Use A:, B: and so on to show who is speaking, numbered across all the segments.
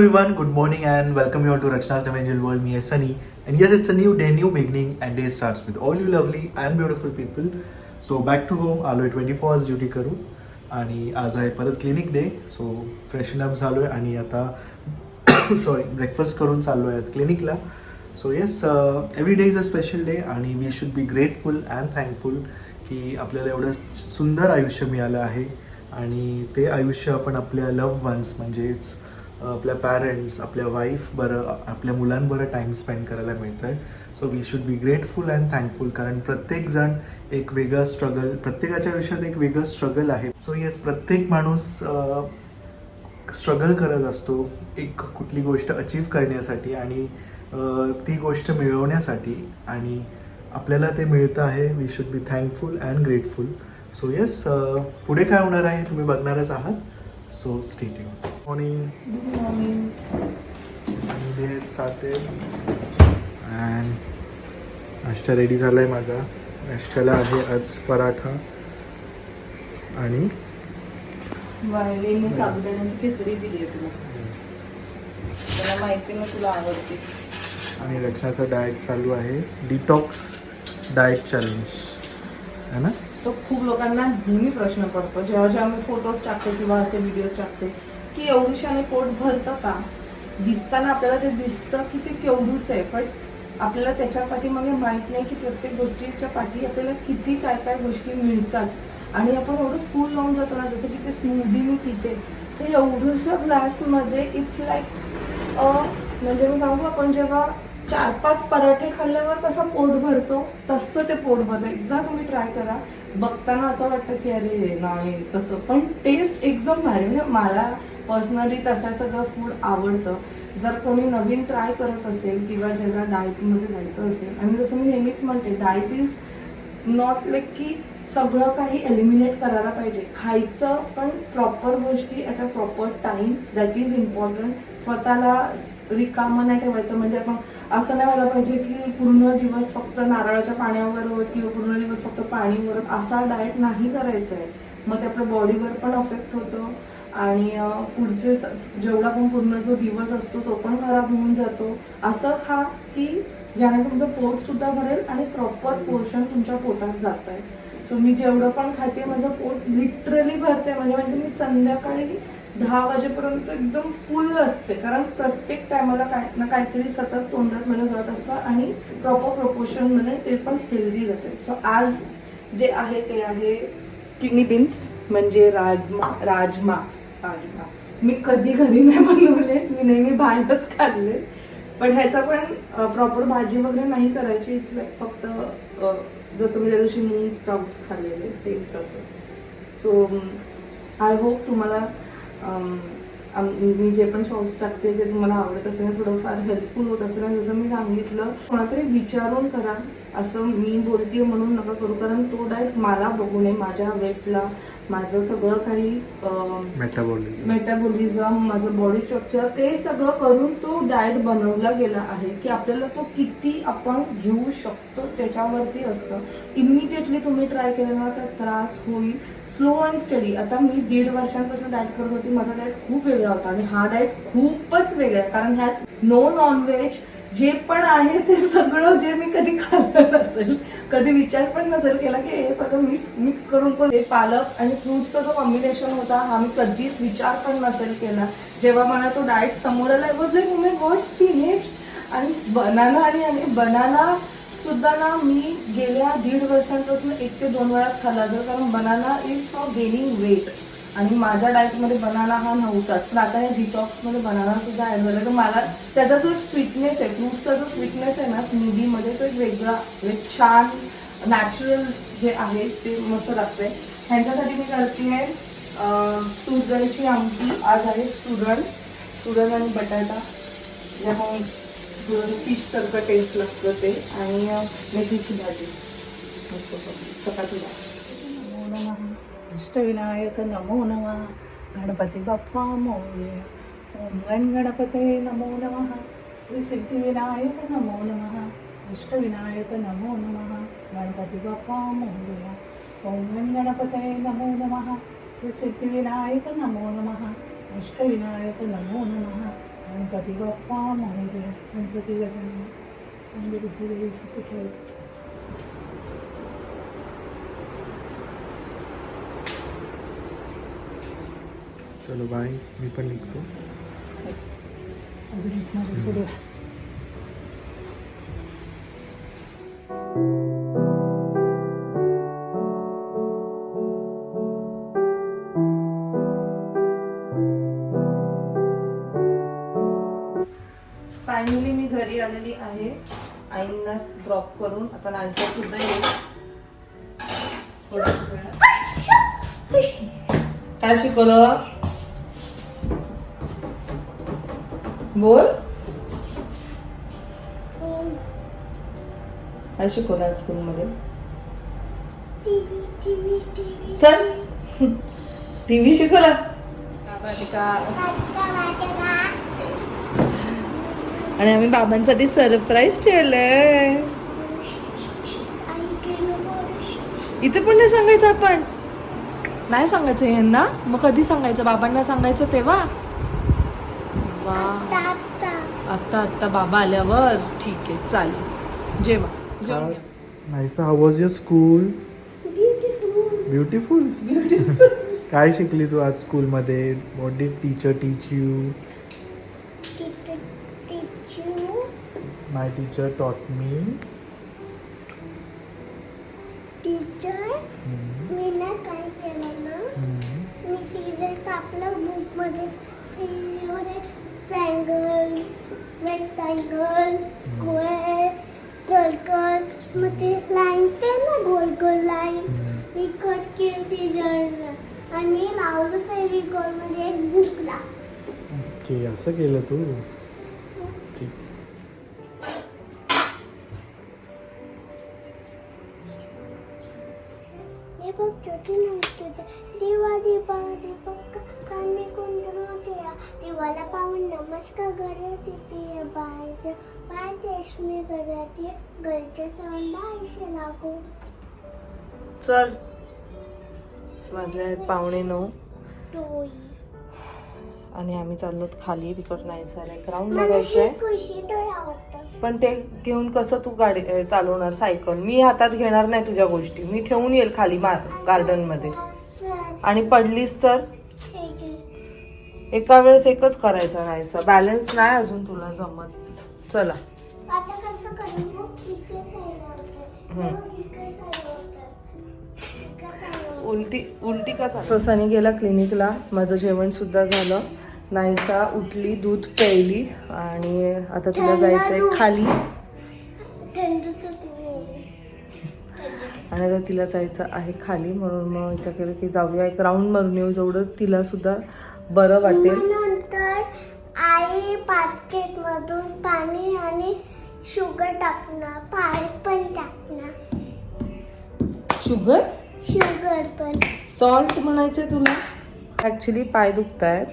A: everyone, good morning and welcome you all to Rachna's Dimensional World. Me is Sunny, and yes, it's a new day, new beginning, and day starts with all you lovely and beautiful people. So back to home, आलोय 24 hours duty करू आणि आज आहे परत clinic day. So freshen up झालोय आणि आता sorry breakfast करून चाललो आहे क्लिनिकला. So yes, every day is a special day आणि we should be grateful and thankful की आपल्याला एवढं सुंदर आयुष्य मिळालं आहे आणि ते आयुष्य आपण आपल्या लव्ह वन्स म्हणजेच आपल्या पॅरेंट्स, आपल्या वाईफ बरं, आपल्या मुलांबरं टाईम स्पेंड करायला मिळतं आहे. So we should be grateful and thankful कारण प्रत्येकजण एक वेगळं स्ट्रगल, प्रत्येकाच्या आयुष्यात एक वेगळं स्ट्रगल आहे. सो येस, प्रत्येक माणूस स्ट्रगल करत असतो एक कुठली गोष्ट अचीव करण्यासाठी आणि ती गोष्ट मिळवण्यासाठी आणि आपल्याला ते मिळतं आहे. We should be thankful and grateful. So yes, पुढे काय होणार आहे तुम्ही बघणारच आहात. So stay tuned. Morning.
B: Good morning.
A: आणि डे स्टार्टेड अँड नाश्ता रेडी झाला आहे माझा. नाश्त्याला आहे आज पराठा आणि
B: वाळलेली साबुदाण्याची खिचडी दिली आहे तुला. त्याला माहिती ना तुला आवडते.
A: आणि रचनाचा डाएट चालू आहे, डिटॉक्स डाएट चॅलेंज है ना.
B: सो खूप लोकांना नेहमी प्रश्न पडतो जेव्हा जेव्हा मी फोटोज टाकते किंवा असे व्हिडिओज टाकते की एवढीशाने पोट भरतं का. दिसताना आपल्याला ते दिसतं की ते केवढूच आहे, पण आपल्याला त्याच्या पाठीमागे माहीत नाही की प्रत्येक गोष्टीच्या पाठी आपल्याला किती काय काय गोष्टी मिळतात आणि आपण एवढं फुल लावून जातो ना. जसं की ते स्मूदी मी पिते ते एवढ्याशा ग्लासमध्ये इट्स लाईक म्हणजे मी सांगू, आपण जेव्हा 4-5 पराठे खाल्ल्यावर कसा पोट भरतो तसं ते पोट भरतं. एकदा तुम्ही ट्राय करा. बघताना असं वाटतं की अरे नाही कसं, पण टेस्ट एकदम भारी. म्हणजे मला पर्सनली तशा सगळं फूड आवडतं. जर कोणी नवीन ट्राय करत असेल किंवा ज्याला डाएटमध्ये जायचं असेल, आणि जसं मी नेहमीच म्हणते डाएट इज नॉट लाईक की सगळं काही एलिमिनेट करायला पाहिजे. खायचं पण प्रॉपर गोष्टी at a proper time, that is important. स्वतःला रिकामं नाही ठेवायचं. म्हणजे आपण असं नाही व्हायला पाहिजे की पूर्ण दिवस फक्त नारळाच्या पाण्यावर होत किंवा पूर्ण दिवस फक्त पाणी वरत. असा डाएट नाही करायचा आहे. मग ते आपल्या बॉडीवर पण अफेक्ट होतो आणि पुढचे जेवढा पण पूर्ण जो दिवस असतो तो पण खराब होऊन जातो. असं खा की ज्याने तुमचं पोट सुद्धा भरेल आणि प्रॉपर पोर्शन तुमच्या पोटात जात आहे. सो मी जेवढं पण खाते माझं पोट लिटरली भरते. म्हणजे मी संध्याकाळी 10 वाजेपर्यंत एकदम फुल असते, कारण प्रत्येक टायमाला काय ना काहीतरी सतत तोंडात मला जात असतं आणि प्रॉपर प्रपोर्शनमध्ये ते पण हेल्दी जाते. सो आज जे आहे ते आहे किडनी बीन्स म्हणजे राजमा. मी कधी घरी नाही बनवले, मी नेहमी बाहेरच खाल्ले. पण ह्याचा पण प्रॉपर भाजी वगैरे नाही करायची. इट्स लाईक फक्त जसं मी त्या दिवशी मूग स्प्राउट्स खाल्लेले सेम तसंच. सो आय होप तुम्हाला मी जे पण शॉर्ट्स टाकते ते तुम्हाला आवडत असेल, थोडंफार हेल्पफुल होत असेल. जसं मी सांगितलं कोणातरी विचारून करा. असं मी बोलते म्हणून नका करू, कारण तो डाएट मला बघू नये, माझ्या वेटला, माझं सगळं काही मेटाबॉलिझम, माझं बॉडी स्ट्रक्चर ते सगळं करून तो डाएट बनवला गेला आहे की आपल्याला तो किती आपण घेऊ शकतो त्याच्यावरती असतं. इमिडिएटली तुम्ही ट्राय केलं ना तर त्रास होईल. Slow and study. आता मी 1.5 वर्षांपासून डाएट करत होती. माझा डाएट खूप वेगळा होता आणि हा डाएट खूपच वेगळा आहे, कारण ह्यात नो नॉनव्हेज जे पण आहे ते सगळं जे मी कधी खाल्लं नसेल, कधी विचार पण नसेल केला की हे सगळं मिक्स करून पण हे पालक आणि फ्रूटचा जो कॉम्बिनेशन होता हा मी कधीच विचार पण नसेल केला. जेव्हा मला तो डाएट समोर आला was like oh my God spinach आणि बनाना सुद्धा ना मी गेल्या 1.5 वर्षांपासून 1 ते 2 वेळा खाल्ला जर, कारण banana is for gaining weight आणि माझ्या डाएटमध्ये बनाना हा नव्हताच. पण आता या डिटॉक्समध्ये बनाना सुद्धा ॲड झाला. तर मला त्याचा जो स्वीटनेस आहे, फ्रूटचा जो स्वीटनेस आहे ना स्मूदीमध्ये, तो एक वेगळा एक छान नॅचरल जे आहे ते मस्त लागतंय. ह्यांच्यासाठी मी करते सुरणची आमटी. आज आहे सुरण आणि बटाटा, ज्यामुळे फिश सारखं टेस्ट लागतं ते, आणि मेथीची भाजी चपातीला.
C: अष्टविनायक नमो नमः. गणपती बाप्पा मोरया. ओम गण गणपते नमो नमः. श्री सिद्धिविनायक नमो नमः. अष्टविनायक नमो नमः. गणपती बाप्पा मोरया. ओम गण गणपते नमो नमः. श्री सिद्धिविनायक नमो नमः. अष्टविनायक नमो नमः. गणपती बाप्पा मोरया. गणपती गजानन चांगली बुद्धी देवी सुखी ठेवायची.
A: चलो बाय, मी पण निघतो.
C: चल. अजून एक माझं सुरू आहे.
B: फायनली मी घरी आलेली आहे. आईंना ड्रॉप करून आता नाश्ता सुद्धा येईल. काय शिकवलं बोल. काय शिकवलं आज स्कूलमध्ये? चल टीव्ही शिकवला आणि आम्ही बाबांसाठी सरप्राईज ठेवलंय. इथे पण नाही सांगायचं आपण. नाही सांगायचं यांना. मग कधी सांगायचं? बाबांना सांगायचं तेव्हा. वा आता बाबा आल्यावर ठीक आहे चालेल. जेवा जेवून घ्या.
A: Nice. How was your school? Beautiful. काय शिकली तू आज स्कूलमध्ये? What did teacher teach you? My teacher taught me.
D: Teacher मी ना काय केलं ना, मी सीजर कापलं बुक मध्ये. Scissor triangles, rectangle, square, circle, मग ते लाईन्स आहे ना गोल गोल लाईन, मी कट केलं सीजरनं आणि लावलं फेविकॉल मध्ये एक बुकला.
A: ओके, असं केलं तू. ठीक.
D: हे बघ छोटे नमस्ते. दिवा दिवा दीपक काने कुंदन होत्या, दिवाला पाहून नमस्कार करते ती बायच्या पाय चष्मे करते घरच्या सवंदा आयुष्य लागू.
B: चल वाजले आहेत 8:45
D: टोई
B: आणि आम्ही चाललो खाली बिकॉज नाही झालं एक राऊंड लागायचंय.
D: खुशी टोय आवडतं.
B: पण ते घेऊन कसं तू गाडी चालवणार सायकल? मी हातात घेणार नाही तुझ्या गोष्टी. मी ठेवून येईल खाली गार्डन मध्ये आणि पडलीस तर एका वेळेस एकच करायचं नाहीसा. बॅलन्स नाही अजून तुला जमत. चला
D: आता कसं करू मग? इकडे साईड आवडतं, इकडे साईड आवडतं.
B: उलटी का झाली? सनी गेला क्लिनिकला. माझं जेवण सुद्धा झालं. नाहीसा उठली, दूध प्यायली आणि आता तिला जायचंय खाली.
D: थंड तर तुम्ही
B: आणि आता तिला जायचं आहे खाली. म्हणून मग इथं केलं की जाऊया एक राऊंड मारून येऊ, जेवढं तिला सुद्धा बरं वाटेल.
D: नंतर आई बास्केट मधून पाणी आणि शुगर टाकणार, पाणी पण टाकणार. शुगर पण.
B: सॉल्ट म्हणायचंय तुला? ऍक्च्युली पाय दुखत आहेत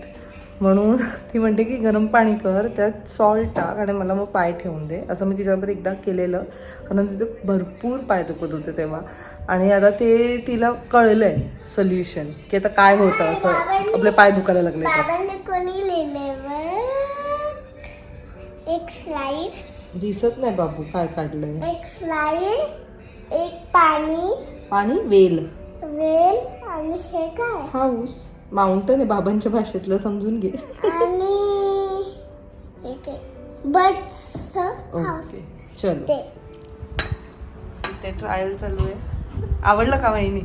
B: म्हणून ती म्हणते की गरम पाणी कर, त्यात सॉल्ट टाक आणि मला मग पाय ठेवून दे. असं मी तिच्याबरोबर एकदा केलेलं, कारण तिचं भरपूर पाय दुखत होते तेव्हा. आणि आता ते तिला कळलंय सोल्युशन की आता काय होतं असं आपले पाय दुखायला लागले.
D: बाबांनी कोणी लिहिलंय एक स्लाइड.
B: दिसत नाही बाबू काय काढलंय.
D: एक स्लाइड, एक पाणी,
B: वेल
D: आणि हे काय?
B: हाऊस. माउंटन आहे बाबांच्या भाषेतलं, समजून घे.
D: आणि एक बर्ड्स
B: ओके चलो. ते ट्रायल चालू आहे. आवडलं का वहिनी?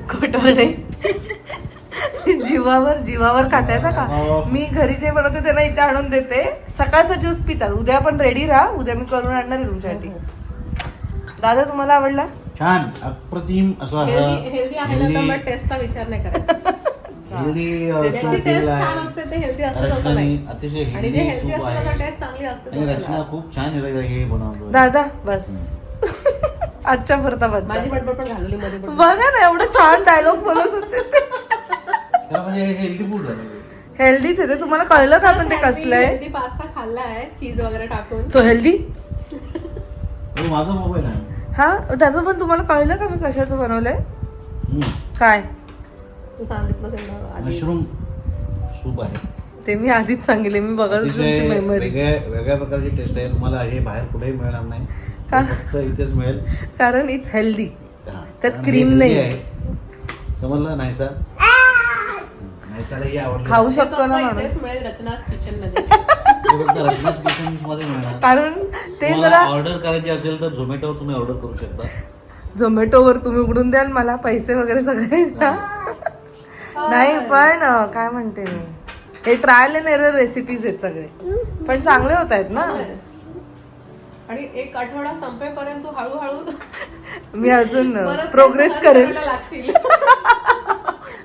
B: खोटं नाही. जीवावर खाता येतं का? मी घरी जे बनवते त्यांना इथे आणून देते. सकाळचा ज्यूस पितात. उद्या पण रेडी राहा, उद्या मी करून आणणार आहे तुमच्यासाठी. दादा तुम्हाला आवडला?
E: छान, अप्रतिम असं
F: हेल्दी आहे ना, तर मग टेस्टचा विचार नाही करायचा.
E: हेल्दी
F: त्याची टेस्ट छान असते, ते हेल्दी असतं असं नाही.
E: अतिशय
F: आणि जे हेल्दी
E: सूप
F: असतं त्याला
E: आहे.
F: टेस्ट चांगली असते.
E: आणि रचना खूप छान हे बनवतो.
B: दादा बस. आजच्या पुरता
F: माझी बडबड पण घालवली मध्ये पण.
B: बघा ना एवढं छान डायलॉग बोलत होते ते.
E: त्याला म्हणजे हेल्दी फूड झालं.
B: हेल्दीच आहे ते. तुम्हाला कळलं का पण ते कसलं आहे?
F: हेल्दी पास्ता खाल्ला आहे चीज वगैरे टाकून.
B: तो हेल्दी?
E: माझा मोबाईल आहे.
B: हा त्याचं पण तुम्हाला कळलं का मी कशाचं बनवलंय? काय?
F: तू सांगितलं
E: मशरूम सूप आहे.
C: ते मी आधीच सांगितले, मी बघत तुमची
E: अतिशय
C: मेमरी.
E: वेगळ्या प्रकारची टेस्ट आहे. तुम्हाला हे बाहेर कुठेही मिळणार नाही,
C: का?
E: फक्त इथेच मिळेल.
C: कारण इट्स हेल्दी.
E: हा.
C: त्यात
E: कारण
C: cream
E: हे
C: नाही.
E: healthy आहे. समजलं नाही सर? नाहीसाला हे आवडलं.
C: खाऊ शकतो ना
F: फक्त
C: माणूस.
F: इथेच मिळेल रचनाच किचन मध्ये.
E: हे फक्त रचनाच किचन मध्ये मिळणार.
C: कारण ते
E: तुम्हाला
C: जरा
E: ऑर्डर करायची असेल तर झोमॅटोवर तुम्ही ऑर्डर करू शकता.
C: झोमॅटोवर तुम्ही उघडून द्याल मला पैसे वगैरे सगळे. नाही पण काय म्हणते मी, हे ट्रायल अँड एरर रेसिपीज आहेत सगळे, पण चांगले होत आहेत ना.
F: आणि एक आठवडा संपेपर्यंत तू हळूहळू
C: मी अजून
F: परत
C: प्रोग्रेस
F: सहन
C: करेल.
F: करायला लागशील.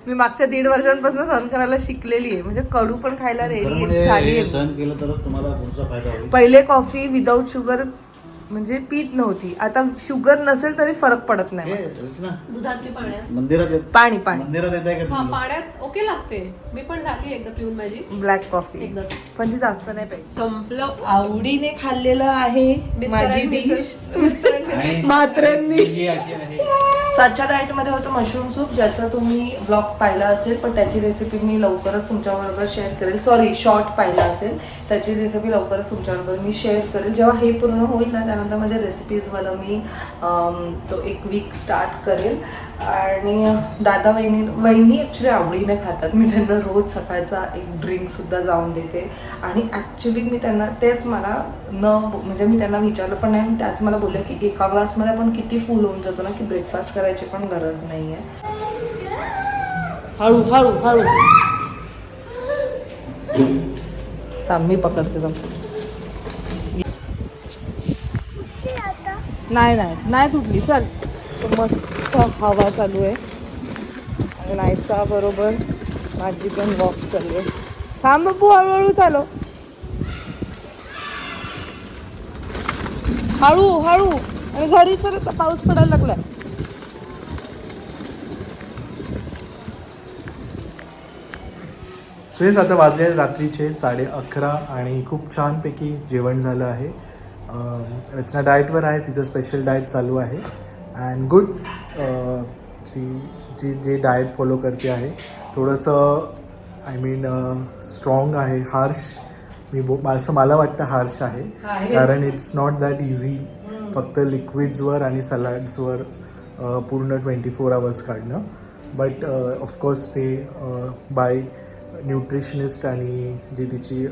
C: मी मागच्या 1.5 वर्षांपासून सहन करायला शिकलेली आहे, म्हणजे कडू पण खायला
E: खरं
C: रेडी
E: म्हणजे
C: झाली
E: हे
C: आहे.
E: सहन केलं तरच तुम्हाला पुढचा फायदा होईल.
C: पहिले कॉफी विदाऊट शुगर म्हणजे पीत नव्हती, आता शुगर नसेल तरी फरक पडत नाही.
E: हे रचना,
F: दुधातली पाण्यात
E: मंदिरात
C: पाणी पाणी
E: मंदिरात येत आहे का
F: हा
E: तुम्ही?
F: पाण्यात ओके लागते. मी पण झाली एकदा पिऊन माझी.
C: ब्लॅक कॉफी
F: एकदा
C: पण ती जास्त नाही पाहिजे. संपलं. आवडीने खाल्लेलं आहे माझी डिश.
E: आणि
C: मात्रांनी
E: ही अशी आहे.
B: सातच्या डाएट मध्ये होतं मशरूम सूप, ज्याचा तुम्ही ब्लॉग पाहिला असेल, पण त्याची रेसिपी मी लवकरच तुमच्याबरोबर शेअर करेल. सॉरी, शॉर्ट पाहिला असेल, त्याची रेसिपी लवकरच तुमच्याबरोबर मी शेअर करेल. जेव्हा हे पूर्ण होईल ना, त्यानंतर माझ्या रेसिपीजवाला मी तो एक वीक स्टार्ट करेल. आणि दादा वहिनी ॲक्च्युली आवडीने खातात. मी त्यांना रोज सकाळचा एक ड्रिंकसुद्धा जाऊन देते. आणि ॲक्च्युली मी त्यांना तेच मला म्हणजे मी त्यांना विचारलं पण नाही, त्याच मला बोलले की एका ग्लासमध्ये आपण किती फुल होऊन जातो ना, की ब्रेकफास्ट करायची पण गरज नाही आहे.
C: हळू हळू हळू थांब, मी पकडते जाऊ. नाही नाही नाही तुटली. चल, मस्त हवा चालू आहे आणि नायसा बरोबर माझी पण वॉक चालू आहे. थांब बाबू, हळूहळू चालव. हळू हळू. आणि घरी चल, पाऊस पडायला लागलाय.
A: सो हेच आता वाजले रात्रीचे 11:30 आणि खूप छानपैकी जेवण झालं आहे. रचना डाएटवर आहे, तिचं स्पेशल डाएट चालू आहे. अँड गुड, जी जे डाएट फॉलो करते आहे थोडंसं आय मीन स्ट्रॉंग आहे. हार्श असं मला वाटतं हार्श आहे, कारण इट्स नॉट दॅट इझी फक्त लिक्विड्सवर आणि सलाड्सवर पूर्ण 24 आवर्स काढणं. बट ऑफकोर्स ते बाय न्यूट्रिशनिस्ट आणि जी तिची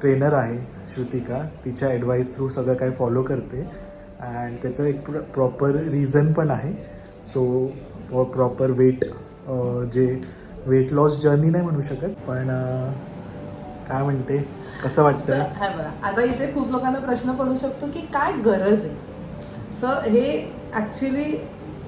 A: ट्रेनर आहे श्रुतिका, तिच्या ॲडवाईस थ्रू सगळं काही फॉलो करते. अँड त्याचं एक प्रॉपर रिझन पण आहे. सो फॉर प्रॉपर जे वेट लॉस जर्नी नाही म्हणू शकत, पण काय म्हणते, कसं वाटतं?
C: हा बघा, आता इथे खूप लोकांना प्रश्न पडू शकतो की काय गरज आहे. सर हे actually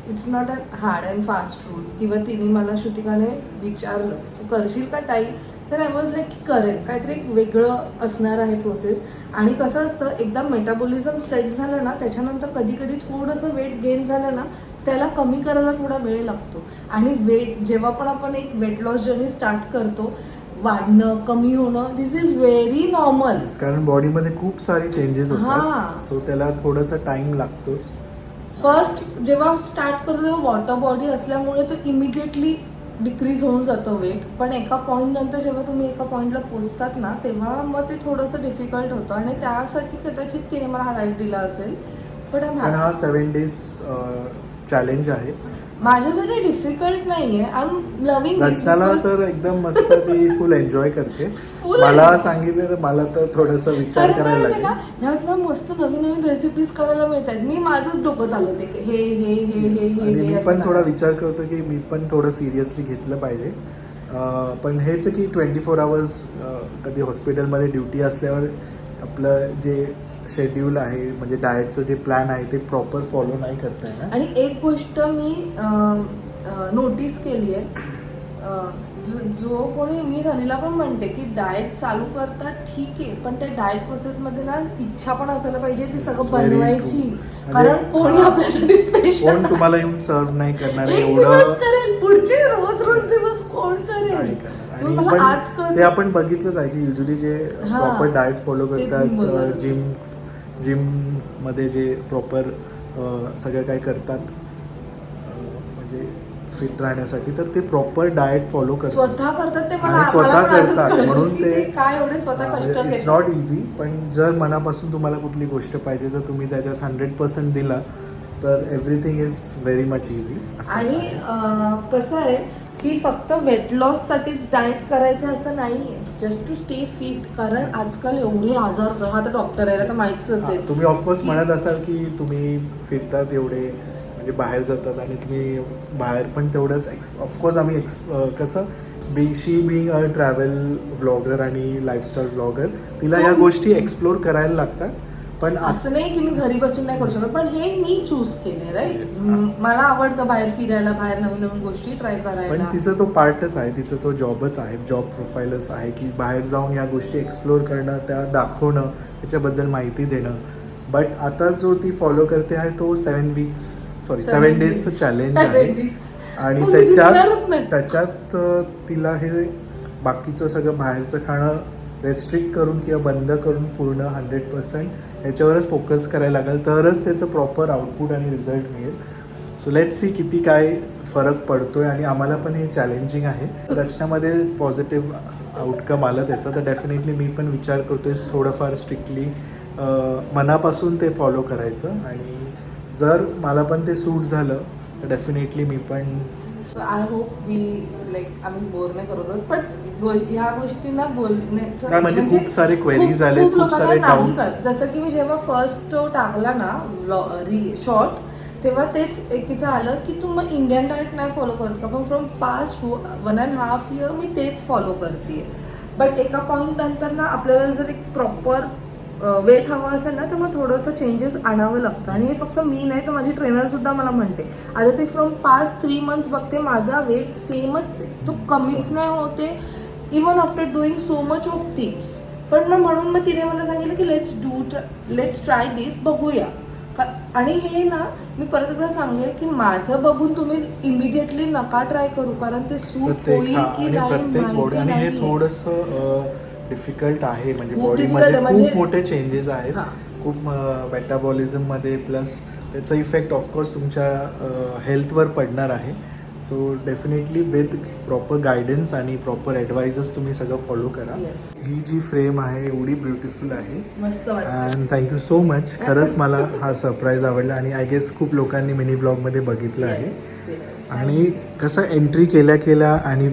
C: it's not a hard and fast rule. किंवा तिने मला श्रुतिकाने विचारलं तू करशील का ताई, तर आय वॉज लाईक की करेल. काहीतरी एक वेगळं असणार आहे प्रोसेस. आणि कसं असतं, एकदा मेटाबॉलिझम सेट झालं ना, त्याच्यानंतर कधी कधी थोडंसं वेट गेन झालं ना, त्याला कमी करायला थोडा वेळ लागतो. आणि वेट जेव्हा पण आपण एक वेट लॉस जर्नी स्टार्ट करतो, वाढणं कमी होणं दिस इज व्हेरी नॉर्मल.
A: कारण बॉडीमध्ये खूप सारे चेंजेस
C: हां.
A: होतात, सो त्याला थोडासा टाइम लागतोच.
C: फर्स्ट जेव्हा स्टार्ट करतो तेव्हा वॉटर बॉडी असल्यामुळे तो इमिडिएटली डिक्रीज होऊन जातं वेट. पण एका पॉईंट नंतर जेव्हा तुम्ही एका पॉईंटला पोहोचतात ना, तेव्हा मग ते थोडंसं डिफिकल्ट होतं. आणि त्यासाठी कदाचित तिने मला हा डाएट दिला असेल. पण
A: हा 7 days चॅलेंज आहे.
C: माझ्यासाठी डिफिकल्ट नाहीये. I am loving.
A: रचनाला तर एकदम मस्त, ती फुल एन्जॉय करते.
C: Full
A: मला
C: enjoy.
A: सांगितलं तर मला तर थोडासा विचार करायला लागेल.
C: ह्यात ना मस्त नवीन नवीन रेसिपीज करायला मिळतात. मी माझंच डोकं चालवते की हे हे हे हे
A: आणि
C: हे
A: मी
C: असं
A: पण थोडा
C: करायचं.
A: विचार करतो की मी पण थोडं सिरियसली घेतलं पाहिजे. पण हेच की 24 आवर्स कधी हॉस्पिटलमध्ये ड्युटी असल्यावर आपलं जे शेड्यूल आहे, म्हणजे डाएटचं जे प्लॅन आहे, ते प्रॉपर फॉलो नाही करता येणार.
C: आणि एक गोष्ट मी नोटीस केली आहे, जो कोणी, मी सनीला पण म्हणते की डाएट चालू करतात ठीक आहे, पण त्या डाएट प्रोसेसमध्ये ना इच्छा पण असायला पाहिजे ती सगळं
A: It's very
C: बनवायची.
A: true.
C: कारण
A: म्हणजे
C: कोणी आपल्यासाठी स्पेशल
A: कोण तुम्हाला येऊन सर्व नाही करणार आहे
C: एक
A: एवढं
C: दिवस करेल, पुढचे रोज रोज दिवस कोण
A: नाही
C: करेल.
A: करणार.
C: मग
A: आणि
C: मला आज
A: पण ते
C: कळतं.
A: आपण बघितलंच आहे की युजली जे
C: हां.
A: प्रॉपर डाएट फॉलो
C: तेच मी बोलत
A: करतात,
C: होते.
A: जिममध्ये जे प्रॉपर सगळं काही करतात, म्हणजे फिट राहण्यासाठी, तर ते प्रॉपर डाएट फॉलो करतात.
B: स्वतः करतात ते मला
A: आणि स्वतः
B: मला पण असंच
A: करतात
B: कळलं
A: म्हणून
B: की ते काय एवढे स्वतः कष्ट
A: इट्स
B: घेतात.
A: Not easy. पण जर मनापासून तुम्हाला कुठली गोष्ट पाहिजे तर तुम्ही त्याच्यात 100% दिला तर everything is very much easy.
B: आणि कसं आहे की फक्त वेट लॉस साठीच डाएट करायचं असं नाहीये, जस्ट टू स्टे फिट. कारण आजकाल एवढे आजार, हा तर डॉक्टर आहे तर माहितीच असेल.
A: तुम्ही ऑफकोर्स म्हणत असाल की तुम्ही फिरतात एवढे, म्हणजे बाहेर जातात आणि तुम्ही बाहेर पण तेवढंच ऑफकोर्स आम्ही कसं शी बिंग अ ट्रॅव्हल व्लॉगर आणि लाईफस्टाईल व्लॉगर, तिला या गोष्टी एक्सप्लोर करायला लागतात. पण
B: असं नाही की मी घरी बसून नाही करू शकत, पण हे मी चूज केले राईट.
A: Yes.
B: मला आवडतं बाहेर फिरायला, बाहेर नवीन नवीन गोष्टी ट्राय
A: पण
B: करायला.
A: तिचं तो पार्टच आहे, तिचं तो जॉबच आहे, जॉब प्रोफाईलच आहे की बाहेर जाऊन या गोष्टी एक्सप्लोर करणं, त्या दाखवणं, त्याच्याबद्दल माहिती देणं. बट आता जो ती फॉलो करते आहे तो 7 डेजचं चॅलेंज आहे. आणि
B: मग मी दिसणारच नाही.
A: त्याच्यात तिला हे बाकीचं सगळं बाहेरचं खाणं रेस्ट्रिक्ट करून किंवा बंद करून पूर्ण 100% याच्यावरच फोकस करायला लागेल, तरच त्याचं प्रॉपर आउटपुट आणि रिझल्ट मिळेल. सो लेट सी किती काय फरक पडतोय. आणि आम्हाला पण हे चॅलेंजिंग आहे. रचनामध्ये पॉझिटिव्ह आउटकम आलं त्याचा तर डेफिनेटली मी पण विचार करतोय थोडंफार स्ट्रिक्टली मनापासून ते फॉलो करायचं. आणि जर मला पण ते सूट झालं तर डेफिनेटली मी पण
B: so I hope we like आम्ही बोर नाही करत, पण ह्या गोष्टींना बोलण्याचं
A: नाही, म्हणजे खूप सारे queries आले, खूप
B: लोकांना
A: सारे
B: नाही
A: doubts.
B: कळत. जसं की मी जेव्हा फर्स्ट टाकला ना शॉर्ट, तेव्हा तेच एकीचं आलं की तू मग इंडियन डाएट नाही फॉलो करत का. पण फ्रॉम पास्ट 1.5 year मी तेच फॉलो करते. बट एका पॉईंट नंतर ना आपल्याला जर एक प्रॉपर वेट हवं असेल ना तर मग थोडंसं चेंजेस आणावं लागतं. आणि हे फक्त मी नाही तर माझी ट्रेनर सुद्धा मला म्हणते. आता ते फ्रॉम पास्ट 3 months बघते, माझा वेट सेमच आहे, तो कमीच नाही होते even after doing so much of things. पण मग म्हणून मग तिने मला सांगितलं की लेट्स ट्राय दिस, बघूया. आणि हे ना मी परत एकदा सांगेल की माझं बघून तुम्ही इमिडिएटली नका ट्राय करू, कारण ते सूट होईल की नाही माहिती
A: आणि हे
B: नाही.
A: थोडंसं डिफिकल्ट आहे. म्हणजे
B: खूप difficult
A: बॉडीमध्ये
B: आहे, म्हणजे-
A: खूप मोठे चेंजेस आहेत,
B: हां.
A: खूप मेटाबॉलिझममध्ये, प्लस त्याचा इफेक्ट ऑफकोर्स तुमच्या हेल्थवर पडणार आहे. So definitely with proper guidance आणि प्रॉपर ॲडवाइजेस तुम्ही सगळं फॉलो करा.
B: Yes.
A: ही जी फ्रेम आहे एवढी ब्युटिफुल आहे.
B: मस्त वाटतं.
A: And thank you so much. खरंच मला हा सरप्राईज आवडला आणि आय गेस खूप लोकांनी मिनी ब्लॉगमध्ये बघितलं आहे.
B: Yes, yes.
A: आणि कसं एंट्री केल्या आणि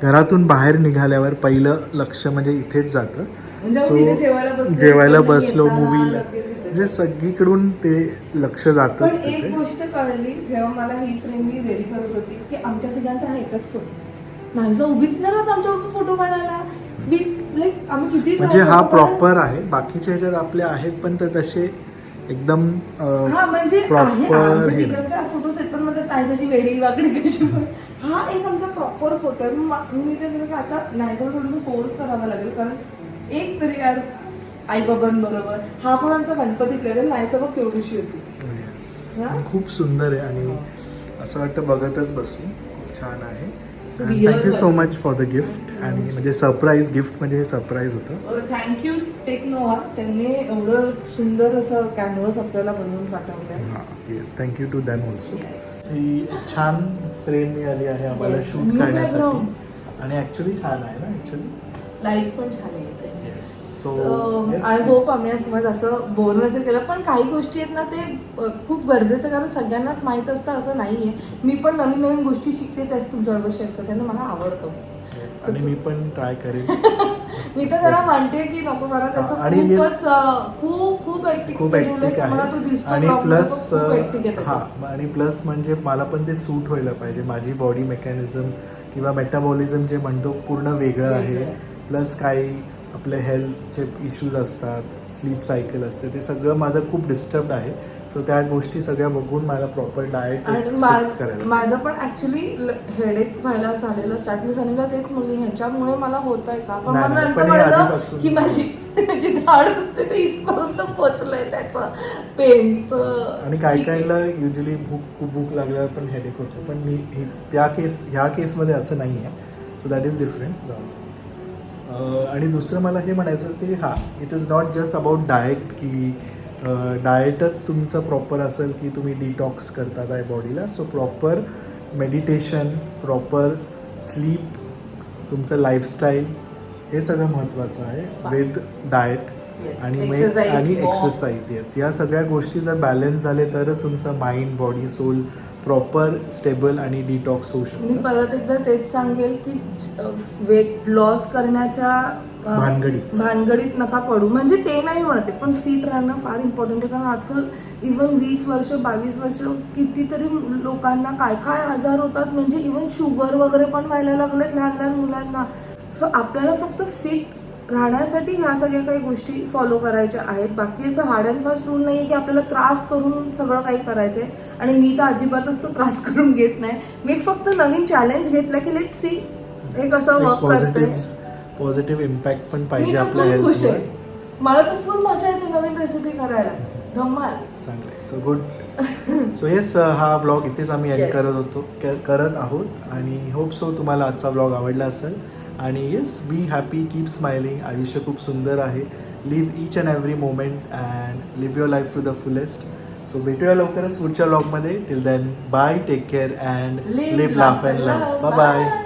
A: घरातून बाहेर निघाल्यावर पहिलं लक्ष म्हणजे इथेच जातं.
B: म्हणजे आपण इथे
A: जेवायला
B: कोणी
A: बसलो
B: येताना
A: मूवीला,
B: लगेच इथे.
A: म्हणजे सगळीकडून ते लक्ष जातच
B: पण एक
A: तिथे.
B: गोष्ट कळली जेव्हा मला ही फ्रेम मी रेडी करत होती की आमच्या तिघांचा हा एकच फोटो नाही, जो उभीच नाही राहत आमच्या फोटो काढायला. लाईक आम्ही किती
A: म्हणजे
B: try
A: हा
B: करतो, कारण-
A: प्रॉपर आहे. बाकीच्या ह्याच्यात आपले आहेत पण ते तसे एकदम
B: हा म्हणजे आहे,
A: proper
B: आमच्या
A: हे.
B: तिघांचा फोटो सेट पण मध्ये तायसाची वेडी वाकडी कशी पण. हा एक आमचा प्रॉपर फोटो आहे. मी विचार केलं की आता नाहीसा थोडंसं फोर्स करावं लागेल, कारण एक तरी यार आई बाबांबरोबर. हा पण आमचा गणपती केला, नाहीसा बघ केवढीशी होती. हा?
A: खूप सुंदर आहे आणि असं वाटतं बघतच बसू. खूप छान आहे.
B: Real
A: थँक्यू सो
B: आहे.
A: Much for the gift. आणि म्हणजे सरप्राईज गिफ्ट म्हणजे हे सरप्राईज होतं.
B: थँक्यू टेक्नोवा, त्यांनी एवढं सुंदर असं कॅनव्हस आपल्याला बनवून पाठवलंय.
A: हां, yes, thank you to them also.
B: Yes.
A: ही एक छान फ्रेम मिळाली आहे आम्हाला
B: Yes,
A: शूट
B: new
A: करण्यासाठी.
B: background.
A: आणि ॲक्च्युली छान आहे ना ॲक्च्युली.
B: लाईट पण छान येते.
A: येस.
B: आय होप आम्ही समज असं बोर नसेल केलं. पण काही गोष्टी आहेत ना ते खूप गरजेचं, कारण सगळ्यांनाच माहीत असतं असं नाहीये. मी पण नवीन नवीन गोष्टी शिकते, त्याच तुमच्याबरोबर शेअर करते आणि मला आवडतं.
A: आणि मी पण ट्राय करेन.
B: मी तर जरा म्हणते की नको, कारण त्याचं
A: आणि
B: खूपच खूप hectic
A: खूप
B: schedule
A: ॲक्टिक
B: आहे. मला तो
A: आहे.
B: दिसतो
A: आणि
B: blog मध्ये,
A: प्लस
B: खूप hectic आहे त्याचं.
A: हां, आणि प्लस म्हणजे मला पण ते सूट व्हायला पाहिजे. माझी बॉडी मेकॅनिझम किंवा मेटाबॉलिझम जे म्हणतो पूर्ण वेगळं आहे. प्लस काही आपले हेल्थचे इश्यूज असतात, स्लीप सायकल असते, ते सगळं माझं खूप डिस्टर्ब आहे. सो त्या गोष्टी सगळ्या बघून मला प्रॉपर डाएट
B: आणि
A: फिक्स करायला.
B: माझं पण ऍक्च्युली हेडेक व्हायला झालेलं स्टार्ट. मी सनीला तेच म्हणली ह्याच्यामुळे मला होत आहे का, पण
A: नाही,
B: मला
A: नाही,
B: नंतर
A: पण हे
B: कळलं
A: आधीपासून-
B: की माझी धाड दुखते, ते इथपर्यंत पोहोचलंय त्याचं पेन.
A: आणि काही काहीला युजली खूप भूक लागल्यावर पण हेडेक होतो. पण मी ह्या केसमध्ये असं नाही आहे. So that is different. आणि दुसरं मला हे म्हणायचं होतं की it is not just about diet, की डाएटच तुमचं प्रॉपर असेल की तुम्ही डिटॉक्स करतात आहे बॉडीला. So proper meditation, proper sleep, तुमचं लाईफस्टाईल हे सगळं महत्त्वाचं आहे विथ डाएट आणि एक्सरसाइज. येस, या सगळ्या गोष्टी जर बॅलन्स झाले तरच तुमचं mind, body, soul proper stable आणि डिटॉक्स होऊ
B: मी
A: शकतं.
B: परत एकदा तेच सांगेल की वेट लॉस करण्याच्या भानगडीत नका पडू. म्हणजे ते नाही म्हणते, पण फिट राहणं फार इम्पॉर्टंट आहे. कारण आजकाल इव्हन 20 वर्ष 22 वर्ष कितीतरी लोकांना काय काय आजार होतात. म्हणजे इव्हन शुगर वगैरे पण व्हायला लागलेत लहान लहान मुलांना. सो आपल्याला फक्त फिट राहण्यासाठी ह्या सगळ्या काही गोष्टी फॉलो करायच्या आहेत. बाकी असं हार्ड अँड फास्ट रूल नाही आहे की आपल्याला त्रास करून सगळं काही करायचं आहे. आणि मी तर अजिबातच तो त्रास करून घेत नाही. मी फक्त नवीन चॅलेंज घेतला की लेट सी हे कसं वर्क करतंय.
A: पॉझिटिव्ह इम्पॅक्ट पण
B: मी
A: पाहिजे
B: तर
A: आपल्या
B: फुल खुश
A: हेल्थवर.
B: आहे. मला तर फुल मजा येते नवीन रेसिपी करायला. धम्माल.
A: चांगलं आहे. So good. सो येस, हा ब्लॉग इथेच आम्ही एंड करत आहोत आणि होप सो तुम्हाला आजचा ब्लॉग आवडला असेल. आणि yes, be happy, keep smiling. आयुष्य खूप सुंदर आहे. Live each and every moment and live your life to the fullest. So भेटूया लवकरच पुढच्या ब्लॉगमध्ये. Till then bye, take care and live, laugh and love. Bye bye.